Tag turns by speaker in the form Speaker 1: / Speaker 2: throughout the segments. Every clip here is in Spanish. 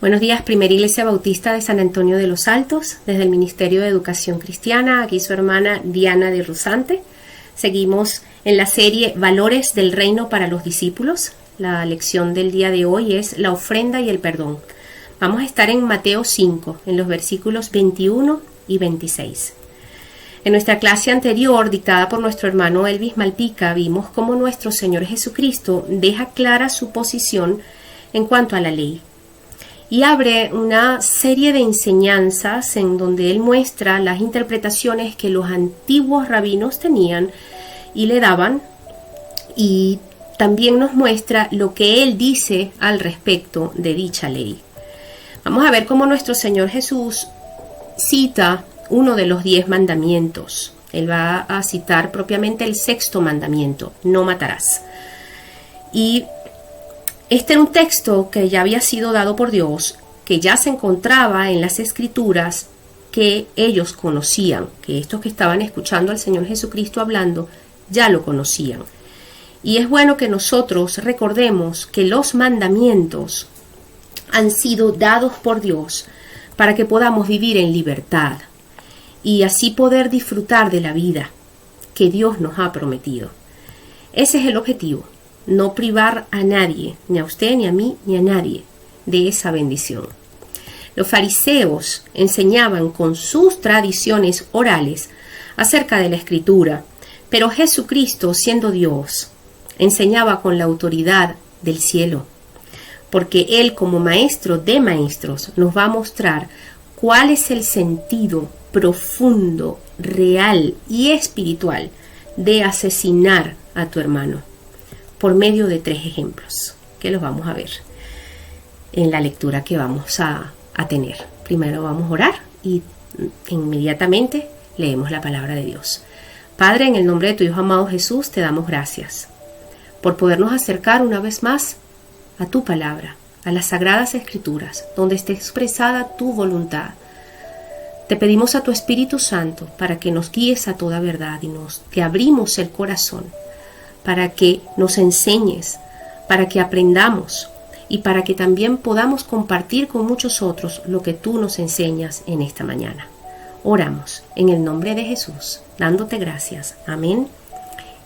Speaker 1: Buenos días, Primera Iglesia Bautista de San Antonio de los Altos, desde el Ministerio de Educación Cristiana, aquí su hermana Diana de Rusante. Seguimos en la serie Valores del Reino para los Discípulos. La lección del día de hoy es la ofrenda y el perdón. Vamos a estar en Mateo 5, en los versículos 21 y 26. En nuestra clase anterior, dictada por nuestro hermano Elvis Malpica, vimos cómo nuestro Señor Jesucristo deja clara su posición en cuanto a la ley. Y abre una serie de enseñanzas en donde él muestra las interpretaciones que los antiguos rabinos tenían y le daban, y también nos muestra lo que él dice al respecto de dicha ley. Vamos a ver cómo nuestro Señor Jesús cita uno de los 10 mandamientos. Él va a citar propiamente el 6º mandamiento: no matarás. Y este era un texto que ya había sido dado por Dios, que ya se encontraba en las Escrituras, que ellos conocían, que estos que estaban escuchando al Señor Jesucristo hablando, ya lo conocían. Y es bueno que nosotros recordemos que los mandamientos han sido dados por Dios para que podamos vivir en libertad y así poder disfrutar de la vida que Dios nos ha prometido. Ese es el objetivo. No privar a nadie, ni a usted, ni a mí, ni a nadie, de esa bendición. Los fariseos enseñaban con sus tradiciones orales acerca de la Escritura, pero Jesucristo, siendo Dios, enseñaba con la autoridad del cielo, porque Él, como maestro de maestros, nos va a mostrar cuál es el sentido profundo, real y espiritual de asesinar a tu hermano, por medio de 3 ejemplos, que los vamos a ver en la lectura que vamos a tener. Primero vamos a orar y inmediatamente leemos la palabra de Dios. Padre, en el nombre de tu Hijo amado Jesús, te damos gracias por podernos acercar una vez más a tu palabra, a las Sagradas Escrituras, donde esté expresada tu voluntad. Te pedimos a tu Espíritu Santo para que nos guíes a toda verdad y te abrimos el corazón para que nos enseñes, para que aprendamos y para que también podamos compartir con muchos otros lo que tú nos enseñas en esta mañana. Oramos en el nombre de Jesús, dándote gracias. Amén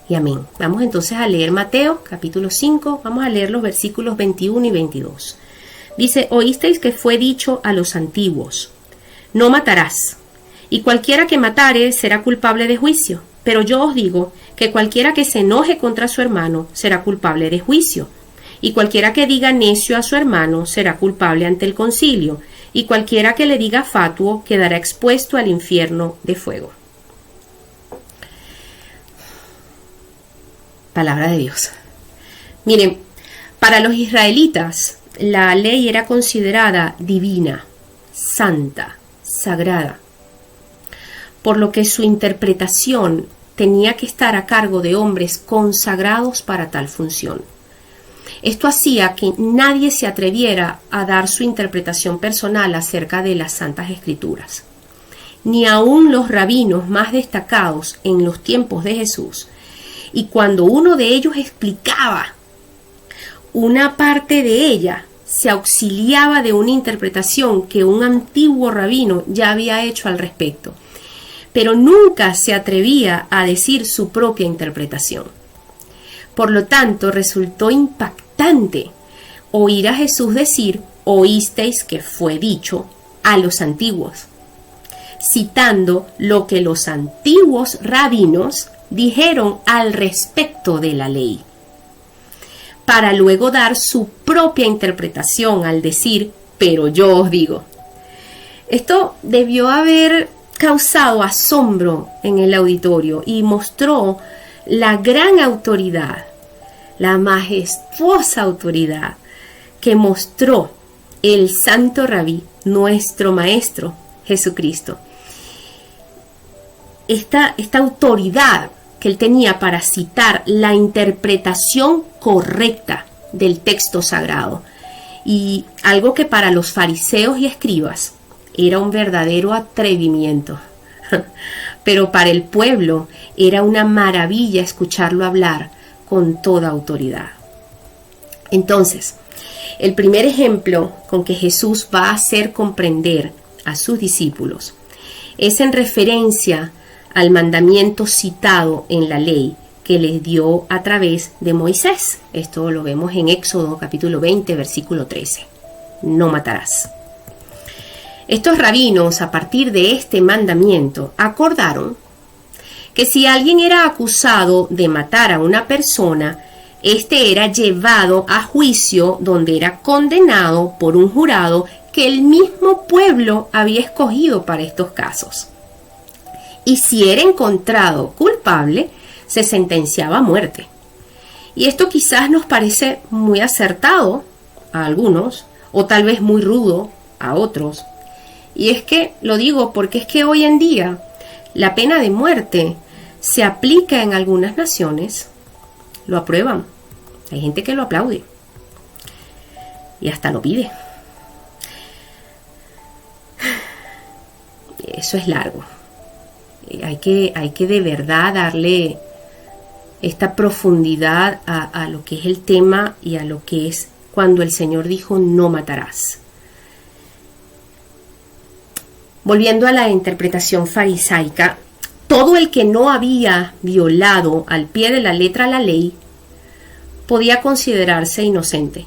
Speaker 1: y amén. Vamos entonces a leer Mateo capítulo 5, vamos a leer los versículos 21 y 22. Dice: oísteis que fue dicho a los antiguos: no matarás, y cualquiera que matare será culpable de juicio. Pero yo os digo que cualquiera que se enoje contra su hermano será culpable de juicio, y cualquiera que diga necio a su hermano será culpable ante el concilio, y cualquiera que le diga fatuo quedará expuesto al infierno de fuego. Palabra de Dios. Miren, para los israelitas la ley era considerada divina, santa, sagrada, por lo que su interpretación tenía que estar a cargo de hombres consagrados para tal función. Esto hacía que nadie se atreviera a dar su interpretación personal acerca de las Santas Escrituras. Ni aun los rabinos más destacados en los tiempos de Jesús. Y cuando uno de ellos explicaba una parte de ella, se auxiliaba de una interpretación que un antiguo rabino ya había hecho al respecto, pero nunca se atrevía a decir su propia interpretación. Por lo tanto, resultó impactante oír a Jesús decir: oísteis que fue dicho a los antiguos, citando lo que los antiguos rabinos dijeron al respecto de la ley, para luego dar su propia interpretación al decir: pero yo os digo. Esto debió haber causado asombro en el auditorio y mostró la gran autoridad, la majestuosa autoridad que mostró el santo rabí, nuestro maestro Jesucristo. Esta autoridad que él tenía para citar la interpretación correcta del texto sagrado, y algo que para los fariseos y escribas era un verdadero atrevimiento, pero para el pueblo era una maravilla escucharlo hablar con toda autoridad. Entonces, El primer ejemplo con que Jesús va a hacer comprender a sus discípulos es en referencia al mandamiento citado en la ley que les dio a través de Moisés. Esto lo vemos en Éxodo capítulo 20, versículo 13. No matarás. Estos rabinos, a partir de este mandamiento, acordaron que si alguien era acusado de matar a una persona, este era llevado a juicio donde era condenado por un jurado que el mismo pueblo había escogido para estos casos. Y si era encontrado culpable, se sentenciaba a muerte. Y esto quizás nos parece muy acertado a algunos, o tal vez muy rudo a otros. Y es que, lo digo porque es que hoy en día la pena de muerte se aplica en algunas naciones, lo aprueban. Hay gente que lo aplaude y hasta lo pide. Eso es largo. Hay que de verdad darle esta profundidad a lo que es el tema y a lo que es cuando el Señor dijo no matarás. Volviendo a la interpretación farisaica, todo el que no había violado al pie de la letra la ley podía considerarse inocente.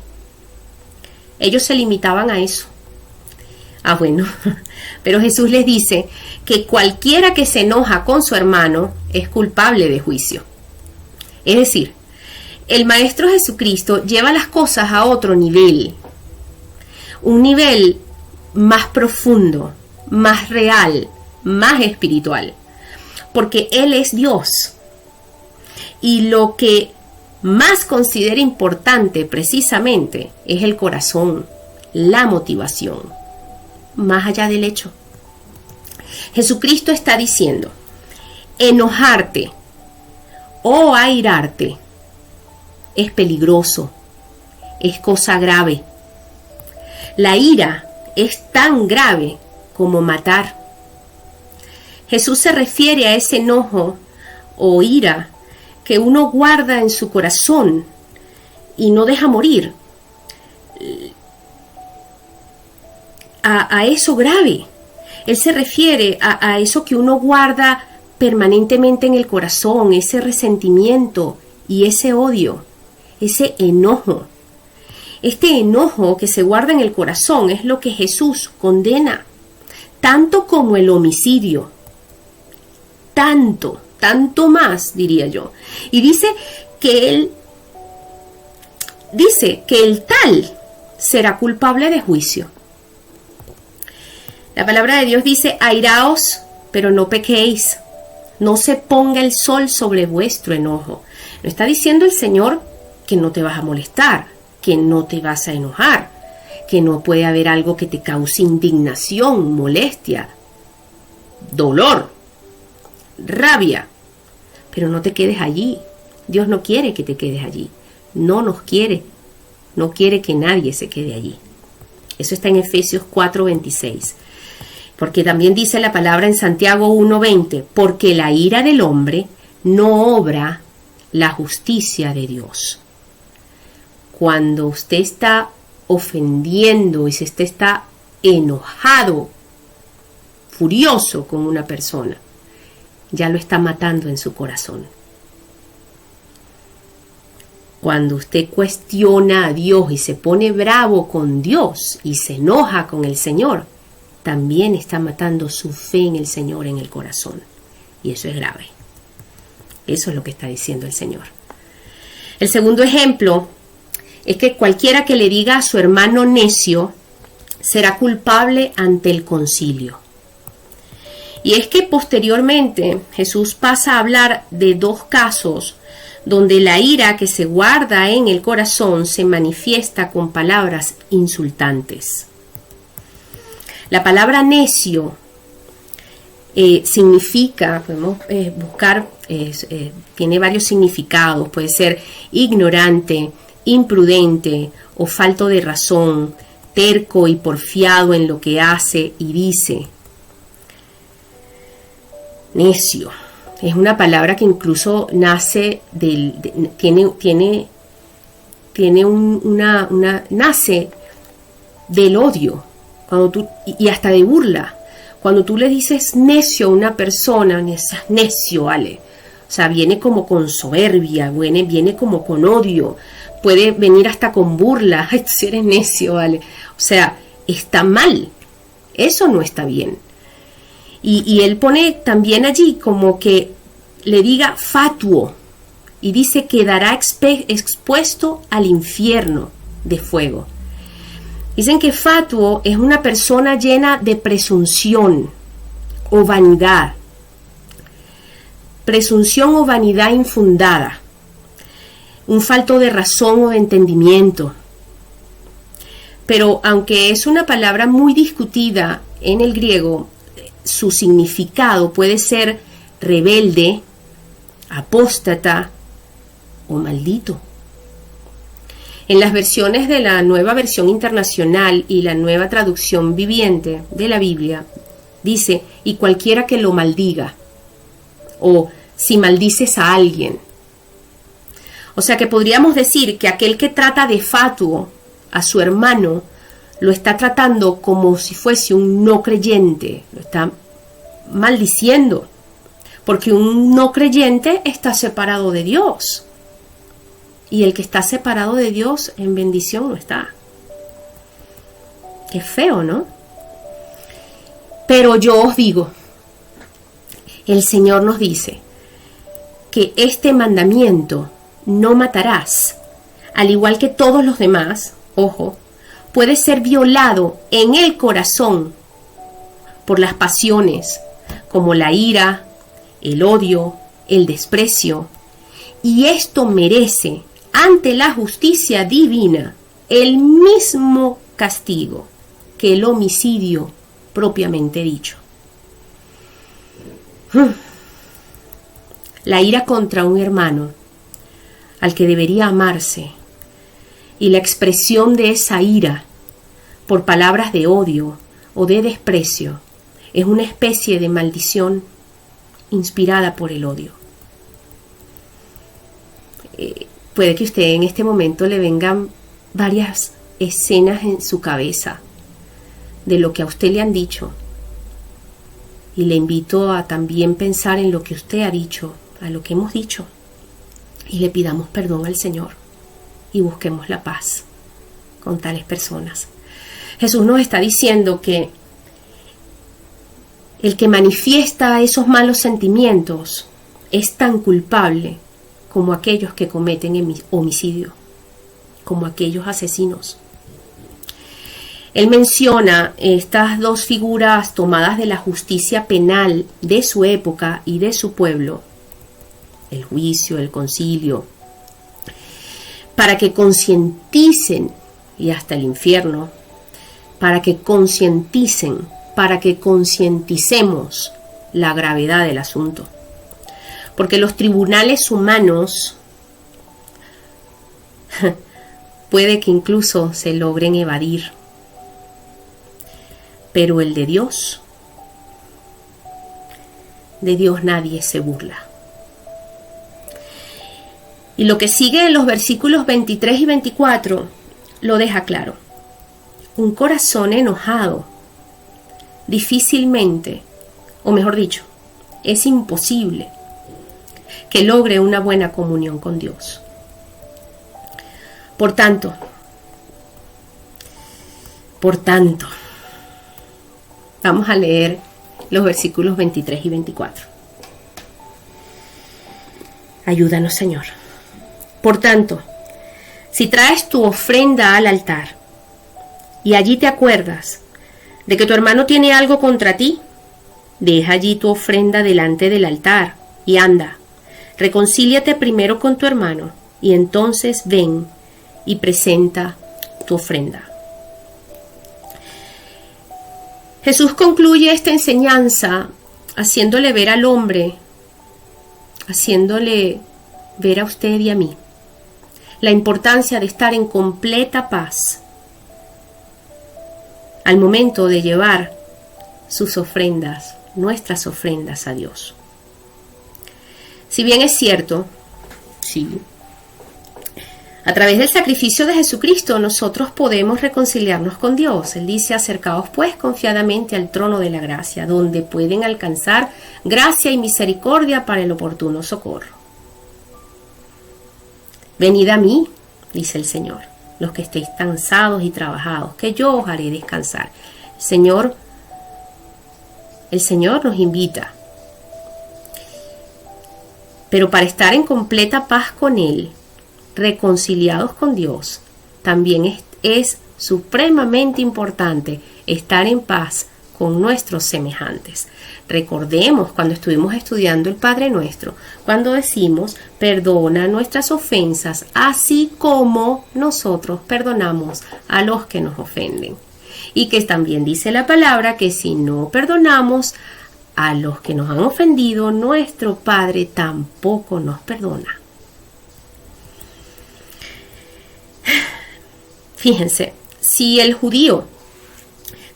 Speaker 1: Ellos se limitaban a eso. Bueno, pero Jesús les dice que cualquiera que se enoja con su hermano es culpable de juicio. Es decir, el Maestro Jesucristo lleva las cosas a otro nivel, un nivel más profundo, más real, más espiritual, porque Él es Dios. Y lo que más considera importante precisamente es el corazón, la motivación, más allá del hecho. Jesucristo está diciendo, enojarte o airarte es peligroso, es cosa grave. La ira es tan grave como matar. Jesús se refiere a ese enojo o ira que uno guarda en su corazón y no deja morir. A eso grave. Él se refiere a eso que uno guarda permanentemente en el corazón, ese resentimiento y ese odio, ese enojo. Este enojo que se guarda en el corazón es lo que Jesús condena, tanto como el homicidio. Tanto más, diría yo. Y dice que el tal será culpable de juicio. La palabra de Dios dice, airaos, pero no pequéis. No se ponga el sol sobre vuestro enojo. No está diciendo el Señor que no te vas a molestar, que no te vas a enojar, que no puede haber algo que te cause indignación, molestia, dolor, rabia. Pero no te quedes allí. Dios no quiere que te quedes allí. No quiere que nadie se quede allí. Eso está en Efesios 4:26. Porque también dice la palabra en Santiago 1:20, porque la ira del hombre no obra la justicia de Dios. Cuando usted está ofendiendo y si usted está enojado, furioso con una persona, ya lo está matando en su corazón. Cuando usted cuestiona a Dios y se pone bravo con Dios y se enoja con el Señor, también está matando su fe en el Señor en el corazón. Y eso es grave. Eso es lo que está diciendo el Señor. El segundo ejemplo es que cualquiera que le diga a su hermano necio será culpable ante el concilio. Y es que posteriormente Jesús pasa a hablar de dos casos donde la ira que se guarda en el corazón se manifiesta con palabras insultantes. La palabra necio significa, podemos buscar, tiene varios significados, puede ser ignorante, imprudente o falto de razón, terco y porfiado en lo que hace y dice. Necio es una palabra que incluso nace tiene tiene nace del odio, y hasta de burla. Cuando tú le dices necio a una persona, necio, vale. O sea, viene como con soberbia, viene como con odio, puede venir hasta con burla. Ay, tú sí eres necio, vale. O sea, está mal. Eso no está bien. Y él pone también allí como que le diga fatuo. Y dice quedará expuesto al infierno de fuego. Dicen que fatuo es una persona llena de presunción o vanidad. Presunción o vanidad infundada. Un falto de razón o de entendimiento. Pero aunque es una palabra muy discutida en el griego, su significado puede ser rebelde, apóstata o maldito. En las versiones de la Nueva Versión Internacional y la Nueva Traducción Viviente de la Biblia, dice, y cualquiera que lo maldiga, o si maldices a alguien. O sea que podríamos decir que aquel que trata de fatuo a su hermano, lo está tratando como si fuese un no creyente, lo está maldiciendo, porque un no creyente está separado de Dios. Y el que está separado de Dios en bendición no está. Qué feo, ¿no? Pero yo os digo, el Señor nos dice que este mandamiento, no matarás, al igual que todos los demás, ojo, puede ser violado en el corazón por las pasiones, como la ira, el odio, el desprecio, y esto merece ante la justicia divina el mismo castigo que el homicidio propiamente dicho. La ira contra un hermano al que debería amarse y la expresión de esa ira por palabras de odio o de desprecio es una especie de maldición inspirada por el odio. Puede que usted en este momento le vengan varias escenas en su cabeza de lo que a usted le han dicho. Y le invito a también pensar en lo que usted ha dicho, a lo que hemos dicho. Y le pidamos perdón al Señor y busquemos la paz con tales personas. Jesús nos está diciendo que el que manifiesta esos malos sentimientos es tan culpable como aquellos que cometen homicidio, como aquellos asesinos. Él menciona estas dos figuras tomadas de la justicia penal de su época y de su pueblo, el juicio, el concilio, para que concienticen, y hasta el infierno, para que concienticen, para que concienticemos la gravedad del asunto. Porque los tribunales humanos puede que incluso se logren evadir. Pero el de Dios nadie se burla. Y lo que sigue en los versículos 23 y 24 lo deja claro. Un corazón enojado difícilmente, o mejor dicho, es imposible que logre una buena comunión con Dios. Por tanto, vamos a leer los versículos 23 y 24. Ayúdanos, Señor. Por tanto, si traes tu ofrenda al altar y allí te acuerdas de que tu hermano tiene algo contra ti, deja allí tu ofrenda delante del altar y anda, reconcíliate primero con tu hermano y entonces ven y presenta tu ofrenda. Jesús concluye esta enseñanza haciéndole ver al hombre, haciéndole ver a usted y a mí, la importancia de estar en completa paz al momento de llevar sus ofrendas, nuestras ofrendas a Dios. Si bien es cierto, sí, A través del sacrificio de Jesucristo nosotros podemos reconciliarnos con Dios. Él dice: acercaos pues confiadamente al trono de la gracia, donde pueden alcanzar gracia y misericordia para el oportuno socorro. Venid a mí, dice el Señor, los que estéis cansados y trabajados, que yo os haré descansar. El Señor nos invita. Pero para estar en completa paz con Él, reconciliados con Dios, también es supremamente importante estar en paz con nuestros semejantes. Recordemos cuando estuvimos estudiando el Padre Nuestro, cuando decimos: perdona nuestras ofensas, así como nosotros perdonamos a los que nos ofenden. Y que también dice la palabra que si no perdonamos a los que nos han ofendido, nuestro Padre tampoco nos perdona. Fíjense, si el judío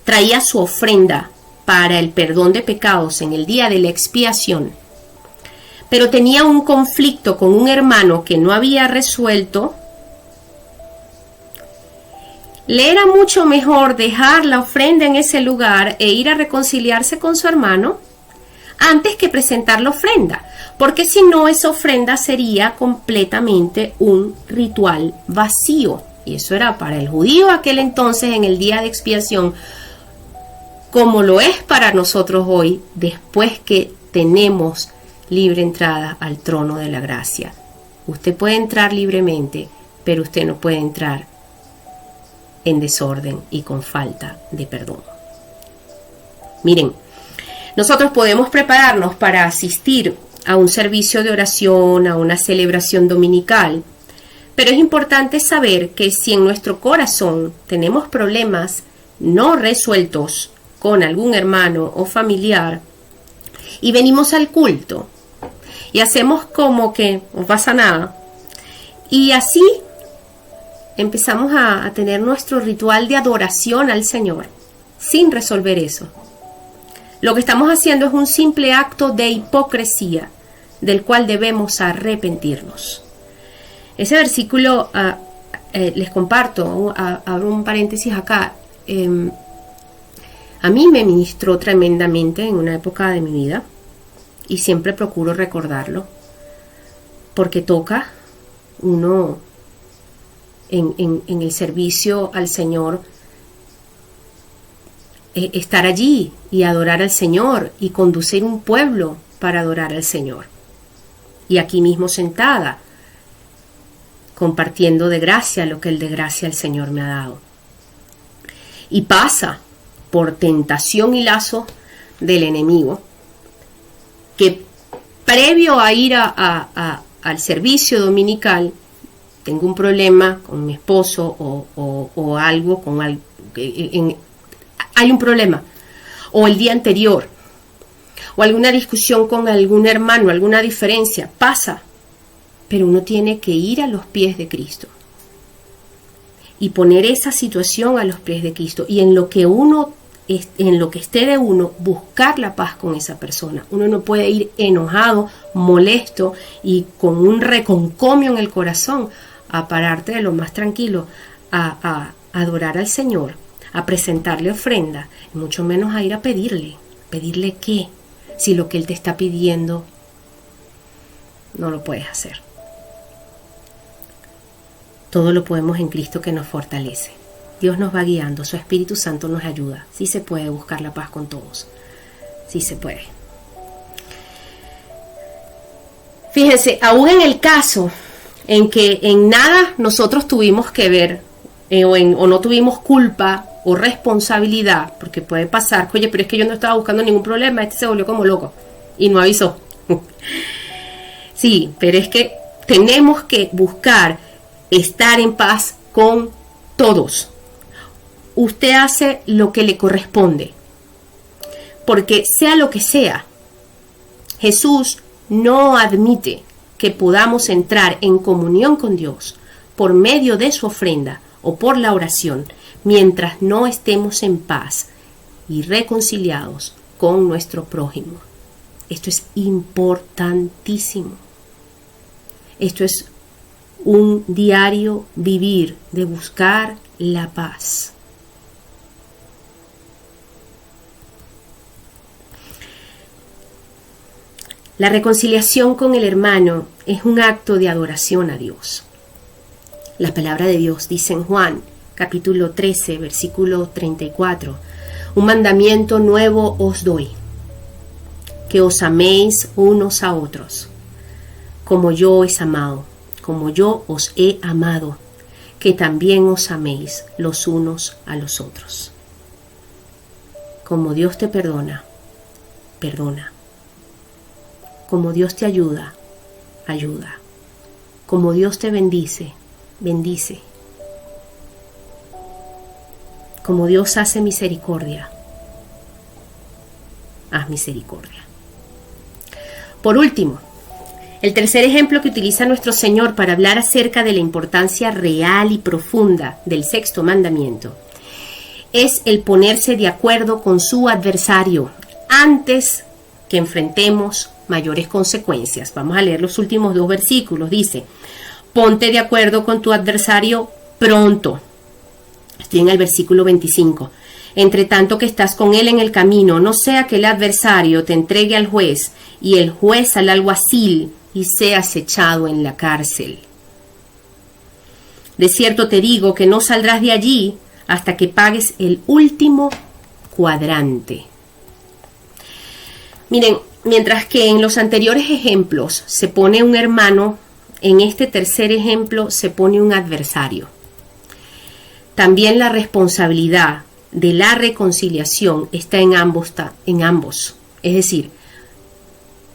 Speaker 1: traía su ofrenda para el perdón de pecados en el día de la expiación, pero tenía un conflicto con un hermano que no había resuelto, le era mucho mejor dejar la ofrenda en ese lugar e ir a reconciliarse con su hermano antes que presentar la ofrenda, porque si no, esa ofrenda sería completamente un ritual vacío. Y eso era para el judío aquel entonces, en el día de expiación, como lo es para nosotros hoy, después que tenemos libre entrada al trono de la gracia. Usted puede entrar libremente, pero usted no puede entrar en desorden y con falta de perdón. Miren, nosotros podemos prepararnos para asistir a un servicio de oración, a una celebración dominical, pero es importante saber que si en nuestro corazón tenemos problemas no resueltos con algún hermano o familiar y venimos al culto y hacemos como que no pasa nada, y así empezamos a tener nuestro ritual de adoración al Señor sin resolver eso, lo que estamos haciendo es un simple acto de hipocresía del cual debemos arrepentirnos. Ese versículo, les comparto, abro un paréntesis acá, a mí me ministró tremendamente en una época de mi vida y siempre procuro recordarlo, porque toca uno en el servicio al Señor estar allí y adorar al Señor y conducir un pueblo para adorar al Señor. Y aquí mismo sentada, compartiendo de gracia lo que el de gracia el Señor me ha dado. Y pasa por tentación y lazo del enemigo, que previo a ir al servicio dominical, tengo un problema con mi esposo o algo, hay un problema, o el día anterior, o alguna discusión con algún hermano, alguna diferencia, pasa, pero uno tiene que ir a los pies de Cristo y poner esa situación a los pies de Cristo, y en lo que esté de uno, buscar la paz con esa persona. Uno no puede ir enojado, molesto y con un reconcomio en el corazón a pararte de lo más tranquilo a adorar al Señor, a presentarle ofrenda, y mucho menos a ir a pedirle qué, si lo que Él te está pidiendo no lo puedes hacer. Todo lo podemos en Cristo que nos fortalece. Dios nos va guiando, su Espíritu Santo nos ayuda. Sí se puede buscar la paz con todos. Sí se puede. Fíjense, aún en el caso en que en nada nosotros tuvimos que ver o no tuvimos culpa o responsabilidad, porque puede pasar, oye, pero es que yo no estaba buscando ningún problema, este se volvió como loco y no avisó. Sí, pero es que tenemos que buscar estar en paz con todos. Usted hace lo que le corresponde, porque sea lo que sea, Jesús no admite que podamos entrar en comunión con Dios por medio de su ofrenda o por la oración mientras no estemos en paz y reconciliados con nuestro prójimo. Esto es importantísimo. Esto es un diario vivir de buscar la paz. La reconciliación con el hermano es un acto de adoración a Dios. La palabra de Dios dice en Juan, capítulo 13, versículo 34, un mandamiento nuevo os doy, que os améis unos a otros, como yo os he amado, como yo os he amado, que también os améis los unos a los otros. Como Dios te perdona, perdona. Como Dios te ayuda, ayuda. Como Dios te bendice, bendice. Como Dios hace misericordia, haz misericordia. Por último, el tercer ejemplo que utiliza nuestro Señor para hablar acerca de la importancia real y profunda del sexto mandamiento es el ponerse de acuerdo con su adversario antes que enfrentemos mayores consecuencias. Vamos a leer los últimos 2 versículos. Dice, ponte de acuerdo con tu adversario pronto. Estoy en el versículo 25. Entre tanto que estás con él en el camino, no sea que el adversario te entregue al juez y el juez al alguacil y seas echado en la cárcel. De cierto te digo que no saldrás de allí hasta que pagues el último cuadrante. Miren, mientras que en los anteriores ejemplos se pone un hermano, en este tercer ejemplo se pone un adversario. También la responsabilidad de la reconciliación está en ambos. Es decir,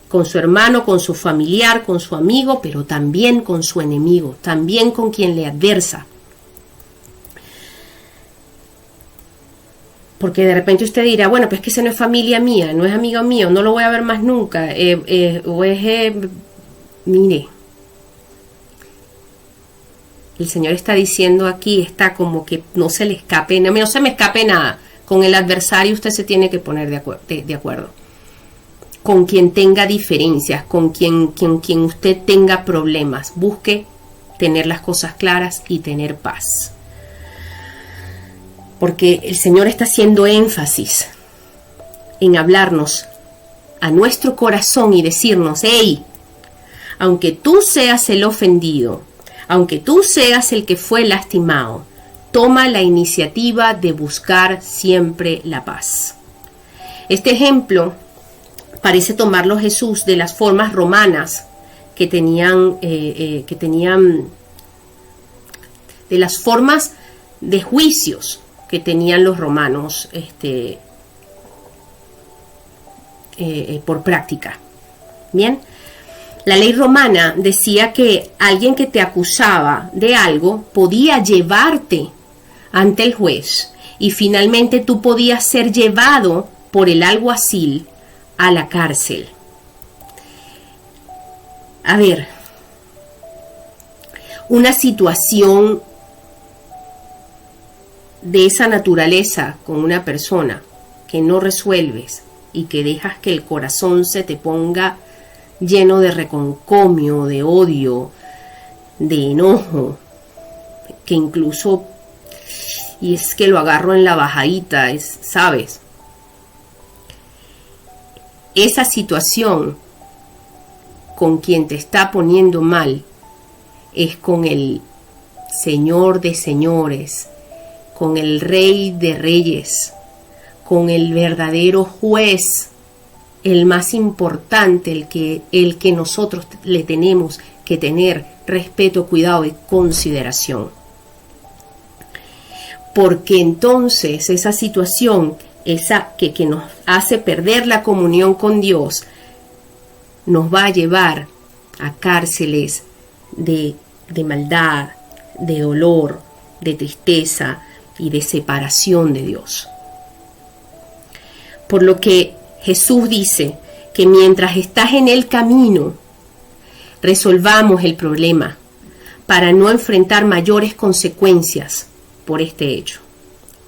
Speaker 1: con su hermano, con su familiar, con su amigo, pero también con su enemigo, también con quien le adversa. Porque de repente usted dirá, bueno, pues es que ese no es familia mía, no es amigo mío, no lo voy a ver más nunca. Mire, el Señor está diciendo aquí, está como que no se le escape, no se me escape nada. Con el adversario usted se tiene que poner de acuerdo. Con quien tenga diferencias, con quien usted tenga problemas. Busque tener las cosas claras y tener paz. Porque el Señor está haciendo énfasis en hablarnos a nuestro corazón y decirnos, hey, aunque tú seas el ofendido, aunque tú seas el que fue lastimado, toma la iniciativa de buscar siempre la paz. Este ejemplo parece tomarlo Jesús de las formas romanas que tenían, de las formas de juicios que tenían los romanos por práctica. Bien, la ley romana decía que alguien que te acusaba de algo podía llevarte ante el juez y finalmente tú podías ser llevado por el alguacil a la cárcel. A ver, una situación de esa naturaleza con una persona que no resuelves y que dejas que el corazón se te ponga lleno de reconcomio, de odio, de enojo, que incluso, y es que lo agarro en la bajadita, ¿sabes? Esa situación con quien te está poniendo mal es con el Señor de señores, con el Rey de reyes, con el verdadero juez, el más importante, el que nosotros le tenemos que tener respeto, cuidado y consideración. Porque entonces esa situación, esa que nos hace perder la comunión con Dios, nos va a llevar a cárceles de maldad, de dolor, de tristeza y de separación de Dios. Por lo que Jesús dice que mientras estás en el camino, resolvamos el problema para no enfrentar mayores consecuencias por este hecho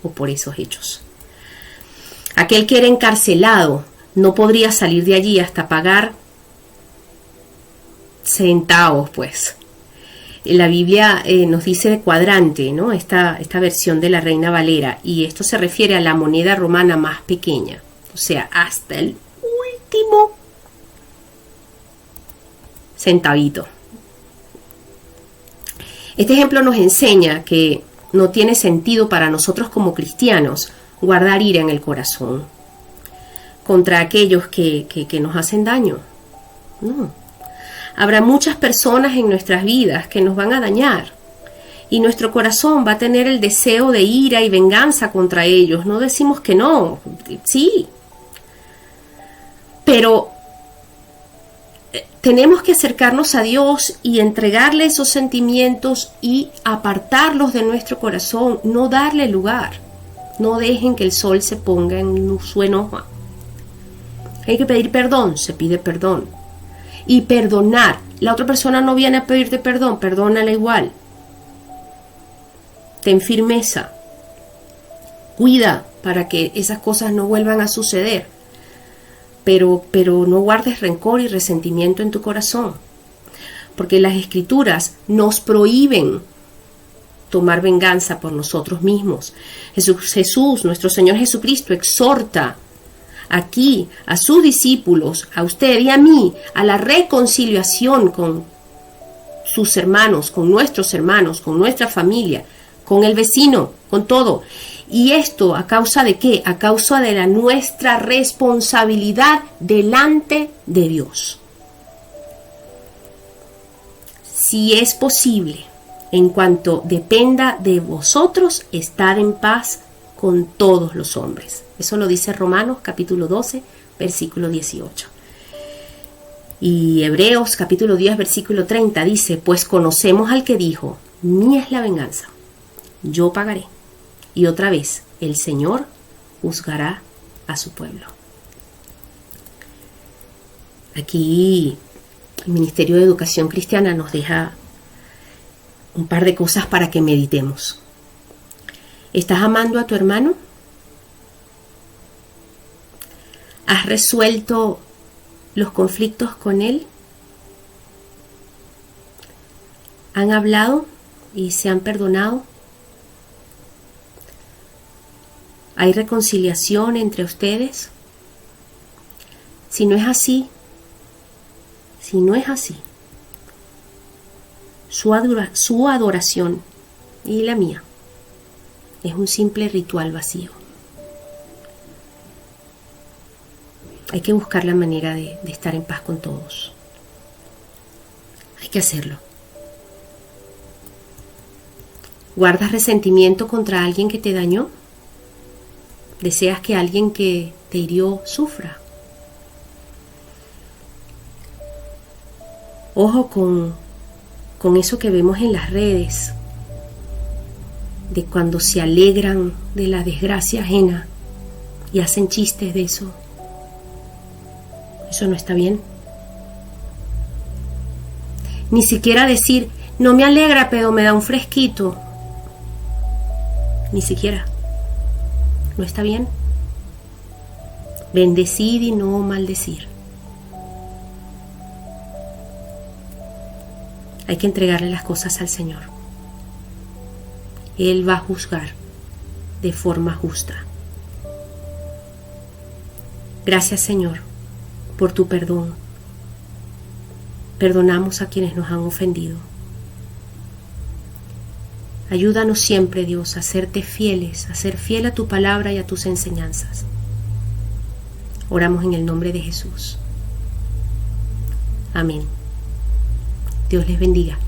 Speaker 1: o por esos hechos. Aquel que era encarcelado no podría salir de allí hasta pagar centavos, pues. La Biblia nos dice de cuadrante, ¿no? Esta versión de la Reina Valera, y esto se refiere a la moneda romana más pequeña, o sea, hasta el último centavito. Este ejemplo nos enseña que no tiene sentido para nosotros como cristianos guardar ira en el corazón contra aquellos que nos hacen daño. No. Habrá muchas personas en nuestras vidas que nos van a dañar y nuestro corazón va a tener el deseo de ira y venganza contra ellos. No decimos que no, sí, pero tenemos que acercarnos a Dios y entregarle esos sentimientos y apartarlos de nuestro corazón, no darle lugar. No dejen que el sol se ponga en su enojo. Hay que pedir perdón, se pide perdón. Y perdonar. La otra persona no viene a pedirte perdón, perdónala igual. Ten firmeza. Cuida para que esas cosas no vuelvan a suceder. Pero no guardes rencor y resentimiento en tu corazón, porque las Escrituras nos prohíben tomar venganza por nosotros mismos. Jesús, nuestro Señor Jesucristo, exhorta aquí a sus discípulos, a usted y a mí, a la reconciliación con sus hermanos, con nuestra familia, con el vecino, con todo. ¿Y esto a causa de qué? A causa de nuestra responsabilidad delante de Dios. Si es posible, en cuanto dependa de vosotros, estad en paz con todos los hombres. Eso lo dice Romanos capítulo 12, versículo 18. Y Hebreos capítulo 10, versículo 30 dice, pues conocemos al que dijo, mía es la venganza, yo pagaré. Y otra vez, el Señor juzgará a su pueblo. Aquí el Ministerio de Educación Cristiana nos deja un par de cosas para que meditemos. ¿Estás amando a tu hermano? ¿Has resuelto los conflictos con él? ¿Han hablado y se han perdonado? ¿Hay reconciliación entre ustedes? Si no es así, su adoración y la mía es un simple ritual vacío. Hay que buscar la manera de estar en paz con todos. Hay que hacerlo. ¿Guardas resentimiento contra alguien que te dañó? ¿Deseas que alguien que te hirió sufra? Ojo con eso que vemos en las redes, de cuando se alegran de la desgracia ajena y hacen chistes de eso. Eso no está bien. Ni siquiera decir, no me alegra, pero me da un fresquito. Ni siquiera. No está bien. Bendecir y no maldecir. Hay que entregarle las cosas al Señor. Él va a juzgar de forma justa. Gracias, Señor, por tu perdón. Perdonamos a quienes nos han ofendido. Ayúdanos siempre, Dios, a serte fieles, a ser fiel a tu palabra y a tus enseñanzas. Oramos en el nombre de Jesús. Amén. Dios les bendiga.